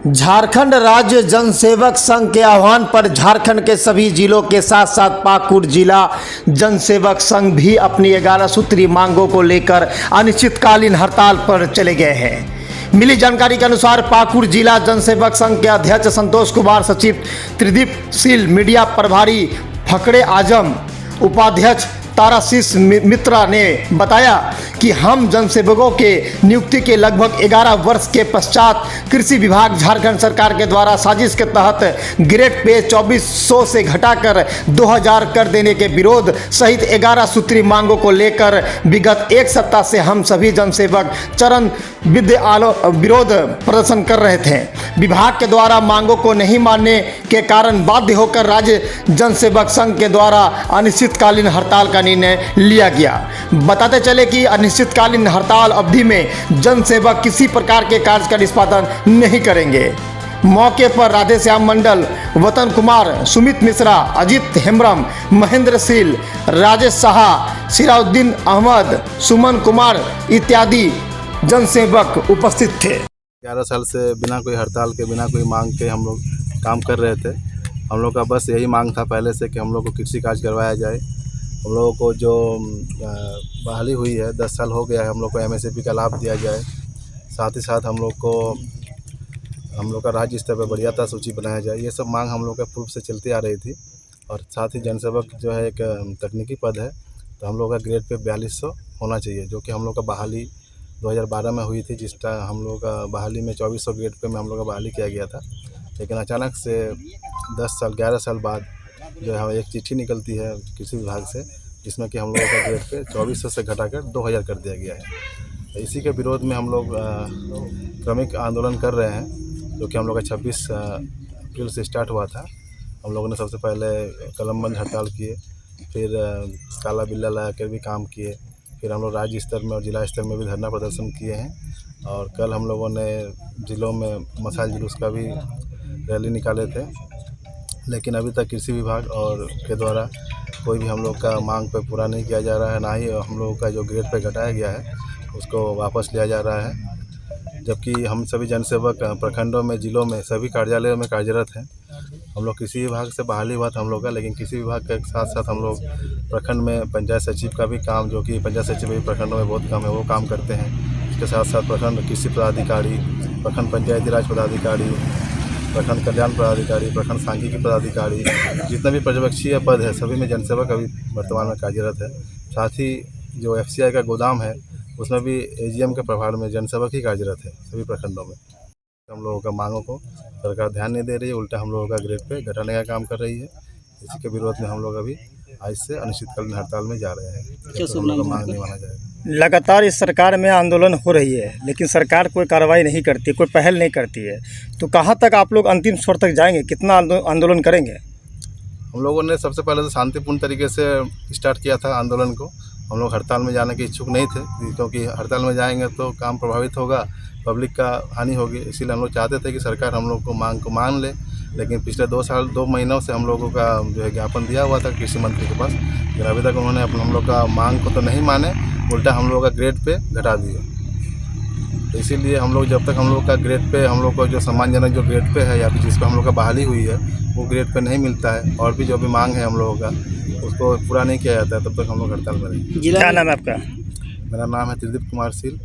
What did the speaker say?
झारखंड राज्य जनसेवक संघ के आह्वान पर झारखंड के सभी जिलों के साथ साथ पाकुड़ जिला जनसेवक संघ भी अपनी 11 सूत्री मांगों को लेकर अनिश्चितकालीन हड़ताल पर चले गए हैं। मिली जानकारी के अनुसार पाकुड़ जिला जनसेवक संघ के अध्यक्ष संतोष कुमार, सचिव त्रिदीप सील, मीडिया प्रभारी फकरे आजम, उपाध्यक्ष ताराशीष मित्रा ने बताया कि हम जनसेवकों के नियुक्ति के लगभग 11 वर्ष के पश्चात कृषि विभाग झारखंड सरकार के द्वारा साजिश के तहत ग्रेड पे 2400 से घटाकर 2000 कर देने के विरोध सहित 11 सूत्री मांगों को लेकर विगत एक सप्ताह से हम सभी जनसेवक चरण विरोध प्रदर्शन कर रहे थे। विभाग के द्वारा मांगों को नहीं मानने के कारण बाध्य होकर राज्य जनसेवक संघ के द्वारा अनिश्चितकालीन हड़ताल का निर्णय लिया गया। बताते चले कि अनिश्चितकालीन हड़ताल अवधि में जनसेवक किसी प्रकार के कार्य का निष्पादन नहीं करेंगे। मौके पर राधेश्याम मंडल, वतन कुमार, सुमित मिश्रा, अजित हेम्ब्रम, महेंद्र सील, राजेश साहा, सिराउद्दीन अहमद, सुमन कुमार इत्यादि जनसेवक उपस्थित थे। 11 साल से बिना कोई हड़ताल के, बिना कोई मांग के हम लोग काम कर रहे थे। हम लोग का बस यही मांग था पहले से कि हम लोग को कृषि कार्य करवाया जाए। हम लोगों को जो बहाली हुई है 10 साल हो गया है, हम लोग को MSP का लाभ दिया जाए। साथ ही साथ हम लोग का राज्य स्तर पर वरीयता सूची बनाया जाए। ये सब मांग हम लोग के पूर्व से चलती आ रही थी। और साथ ही जनसेवक जो है एक तकनीकी पद है, तो हम लोग का ग्रेड पे 4200 होना चाहिए, जो कि हम लोग का बहाली 2012 में हुई थी। जिसका हम लोग का बहाली में 2400 ग्रेड पे में हम लोग का बहाली किया गया था। लेकिन अचानक से 11 साल बाद जो है एक चिट्ठी निकलती है कृषि विभाग से, जिसमें कि हम लोगों का ग्रेड पे 2400 से घटाकर 2000 कर दिया गया है। तो इसी के विरोध में हम लोग क्रमिक आंदोलन कर रहे हैं, जो कि हम लोग का 26 अप्रैल से स्टार्ट हुआ था। हम लोगों ने सबसे पहले कलमबंद हड़ताल किए, फिर काला बिल्ला लगा कर भी काम किए, फिर हम लोग राज्य स्तर में और जिला स्तर में भी धरना प्रदर्शन किए हैं। और कल हम लोगों ने जिलों में मशाल जुलूस का भी रैली निकाले थे। लेकिन अभी तक कृषि विभाग और के द्वारा कोई भी हम लोग का मांग पे पूरा नहीं किया जा रहा है, ना ही हम लोगों का जो ग्रेड पे घटाया गया है उसको वापस लिया जा रहा है। जबकि हम सभी जनसेवक प्रखंडों में, जिलों में, सभी कार्यालयों में कार्यरत हैं। हम लोग कृषि विभाग से बहाली हुआ था हम लोग का, लेकिन कृषि विभाग के साथ साथ हम लोग प्रखंड में पंचायत सचिव का भी काम, जो कि पंचायत सचिव भी प्रखंडों में बहुत कम है, वो काम करते हैं। इसके साथ साथ प्रखंड कृषि पदाधिकारी, प्रखंड पंचायती राज पदाधिकारी, प्रखंड कल्याण पदाधिकारी, प्रखंड सांख्यिकी पदाधिकारी, जितने भी पर्यवेक्षीय पद है सभी में जनसेवक अभी वर्तमान में कार्यरत है। साथ ही जो FCI का गोदाम है उसमें भी AGM के प्रभार में जनसेवक ही कार्यरत है सभी प्रखंडों में। हम लोगों का मांगों को सरकार ध्यान नहीं दे रही है, उल्टा हम लोगों का ग्रेड पे घटाने का काम कर रही है। इसी के विरोध में हम लोग अभी आज से अनिश्चितकालीन हड़ताल में जा रहे हैं। तो हम लोग का मांग नहीं माना जाएगा। लगातार इस सरकार में आंदोलन हो रही है, लेकिन सरकार कोई कार्रवाई नहीं करती, कोई पहल नहीं करती है। तो कहाँ तक आप लोग अंतिम स्वर तक जाएंगे, कितना आंदोलन करेंगे? हम लोगों ने सबसे पहले तो शांतिपूर्ण तरीके से स्टार्ट किया था आंदोलन को। हम लोग हड़ताल में जाने के इच्छुक नहीं थे, क्योंकि हड़ताल में जाएंगे तो काम प्रभावित होगा, पब्लिक का हानि होगी। इसीलिए हम लोग चाहते थे कि सरकार हम लोग को मांग को मान ले। लेकिन पिछले 2 महीनों से हम लोगों का जो है ज्ञापन दिया हुआ था कृषि मंत्री के पास, लेकिन अभी तक उन्होंने हम लोग का मांग को तो नहीं माने, उल्टा हम लोग का ग्रेड पे घटा दिए। तो इसीलिए हम लोग जब तक हम लोग का ग्रेड पे, हम लोग को जो सम्मानजनक जो ग्रेड पे है या फिर जिस पर हम लोग का बहाली हुई है वो ग्रेड पे नहीं मिलता है, और भी जो भी मांग है हम लोगों का उसको पूरा नहीं किया जाता है, तब तक हम लोग हड़ताल करेंगे। क्या नाम है आपका? मेरा नाम है त्रिदीप कुमार सील।